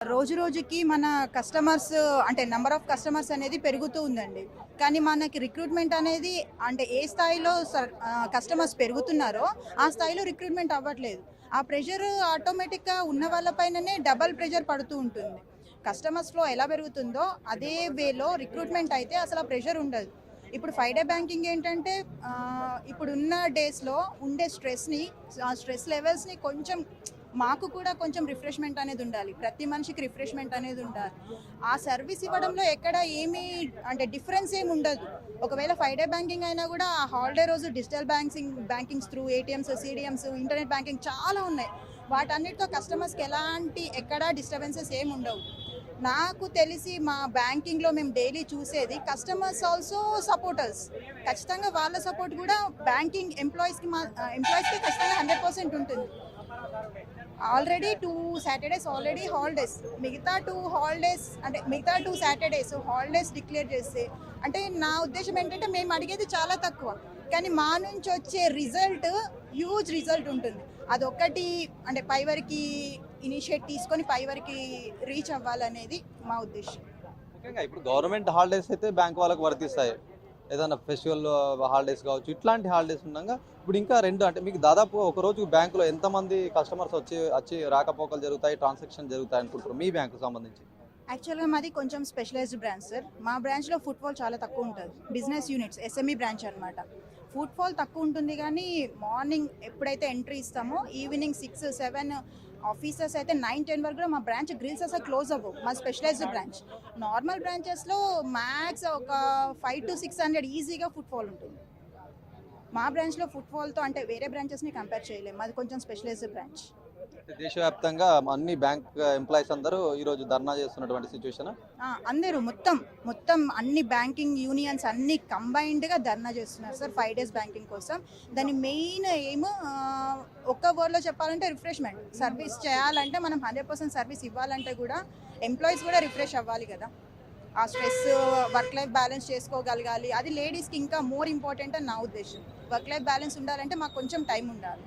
రోజు రోజుకి మన కస్టమర్స్ అంటే నంబర్ ఆఫ్ కస్టమర్స్ అనేది పెరుగుతూ ఉందండి. కానీ మనకి రిక్రూట్మెంట్ అనేది అంటే ఏ స్థాయిలో కస్టమర్స్ పెరుగుతున్నారో ఆ స్థాయిలో రిక్రూట్మెంట్ అవ్వట్లేదు. ఆ ప్రెషర్ ఆటోమేటిక్‌గా ఉన్న వాళ్ళ పైననే డబుల్ ప్రెషర్ పడుతూ ఉంటుంది. కస్టమర్స్ ఫ్లో ఎలా పెరుగుతుందో అదే వేలో రిక్రూట్మెంట్ అయితే అసలు ఆ ప్రెషర్ ఉండదు. ఇప్పుడు 5 డే బ్యాంకింగ్ ఏంటంటే ఇప్పుడున్న డేస్‌లో ఉండే స్ట్రెస్‌ని ఆ స్ట్రెస్ లెవెల్స్‌ని కొంచెం మాకు కూడా కొంచెం రిఫ్రెష్మెంట్ అనేది ఉండాలి. ప్రతి మనిషికి రిఫ్రెష్మెంట్ అనేది ఉండాలి. ఆ సర్వీస్ ఇవ్వడంలో ఎక్కడ ఏమీ అంటే డిఫరెన్స్ ఏమి ఉండదు. ఒకవేళ 5 డే బ్యాంకింగ్ అయినా కూడా ఆ హాలిడే రోజు digital bankings through ATMs, CDMs, internet banking చాలా ఉన్నాయి. వాటన్నిటితో కస్టమర్స్కి ఎక్కడా డిస్టర్బెన్సెస్ ఏమి ఉండవు. నాకు తెలిసి మా బ్యాంకింగ్లో మేము డైలీ చూసేది కస్టమర్స్ ఆల్సో సపోర్టర్స్. ఖచ్చితంగా వాళ్ళ సపోర్ట్ కూడా బ్యాంకింగ్ ఎంప్లాయీస్కి ఖచ్చితంగా 100% ఉంటుంది. Already 2 Saturdays already holidays. మిగతా 2 సాటర్డేస్ హాలిడేస్ డిక్లేర్ చేస్తే అంటే నా ఉద్దేశం ఏంటంటే మేము అడిగేది చాలా తక్కువ. కానీ మా నుంచి వచ్చే రిజల్ట్ హ్యూజ్ రిజల్ట్ ఉంటుంది. అదొక్కటి అంటే పై వరకు ఇనిషియేట్ తీసుకొని పై వరకు రీచ్ అవ్వాలనేది మా ఉద్దేశం. ముఖ్యంగా ఇప్పుడు గవర్నమెంట్ హాలిడేస్ అయితే బ్యాంక్ వాళ్ళకి వర్తిస్తాయి. ఏదైనా ఫెస్టివల్ హాలిడేస్ కావచ్చు, ఇట్లాంటి హాలిడేస్ ఉండగా ఇప్పుడు ఇంకా రెండు అంటే మీకు దాదాపు ఒక రోజు బ్యాంకులో ఎంతమంది కస్టమర్స్ వచ్చి రాకపోకలు జరుగుతాయి, ట్రాన్సాక్షన్ జరుగుతాయి అనుకుంటారు మీ బ్యాంకు సంబంధించి? యాక్చువల్గా మాది కొంచెం స్పెషలైజ్డ్ బ్రాంచ్ సార్. మా బ్రాంచ్లో ఫుట్ఫాల్ చాలా తక్కువ ఉంటుంది. బిజినెస్ యూనిట్స్ ఎస్ఎంఈ బ్రాంచ్ అనమాట. ఫుట్ఫాల్ తక్కువ ఉంటుంది కానీ మార్నింగ్ ఎప్పుడైతే ఎంట్రీ ఇస్తామో ఈవినింగ్ 6, 7 ఆఫీసర్స్ అయితే 9, 10 వరకు కూడా మా బ్రాంచ్ గ్రిల్స్ అసలు క్లోజ్ అవ్వవు. మా స్పెషలైజ్డ్ బ్రాంచ్. నార్మల్ బ్రాంచెస్లో మ్యాక్స్ ఒక 500 to 600 ఈజీగా ఫుట్ఫాల్ ఉంటుంది. మా బ్రాంచ్లో ఫుట్ఫాల్తో అంటే వేరే బ్రాంచెస్ని కంపేర్ చేయలేము. మాది కొంచెం స్పెషలైజ్డ్ బ్రాంచ్. దేశవ్యాప్తంగా అన్ని బ్యాంక్ ఎంప్లాయీస్ అందరూ ఈరోజు ధర్నా చేస్తున్నటువంటి సిచ్యువేషన్. అందరూ మొత్తం అన్ని బ్యాంకింగ్ యూనియన్స్ అన్ని కంబైన్డ్గా ధర్నా చేస్తున్నారు సార్ 5 డేస్ బ్యాంకింగ్ కోసం. దాని మెయిన్ ఎయిమ్ ఒక్క వర్డ్లో చెప్పాలంటే రిఫ్రెష్మెంట్. సర్వీస్ చేయాలంటే మనం 100% సర్వీస్ ఇవ్వాలంటే కూడా ఎంప్లాయీస్ కూడా రిఫ్రెష్ అవ్వాలి కదా. ఆ స్ట్రెస్ వర్క్ లైఫ్ బ్యాలెన్స్ చేసుకోగలగాలి. అది లేడీస్కి ఇంకా మోర్ ఇంపార్టెంట్ అని నా ఉద్దేశం. వర్క్ లైఫ్ బ్యాలెన్స్ ఉండాలంటే మాకు కొంచెం టైం ఉండాలి.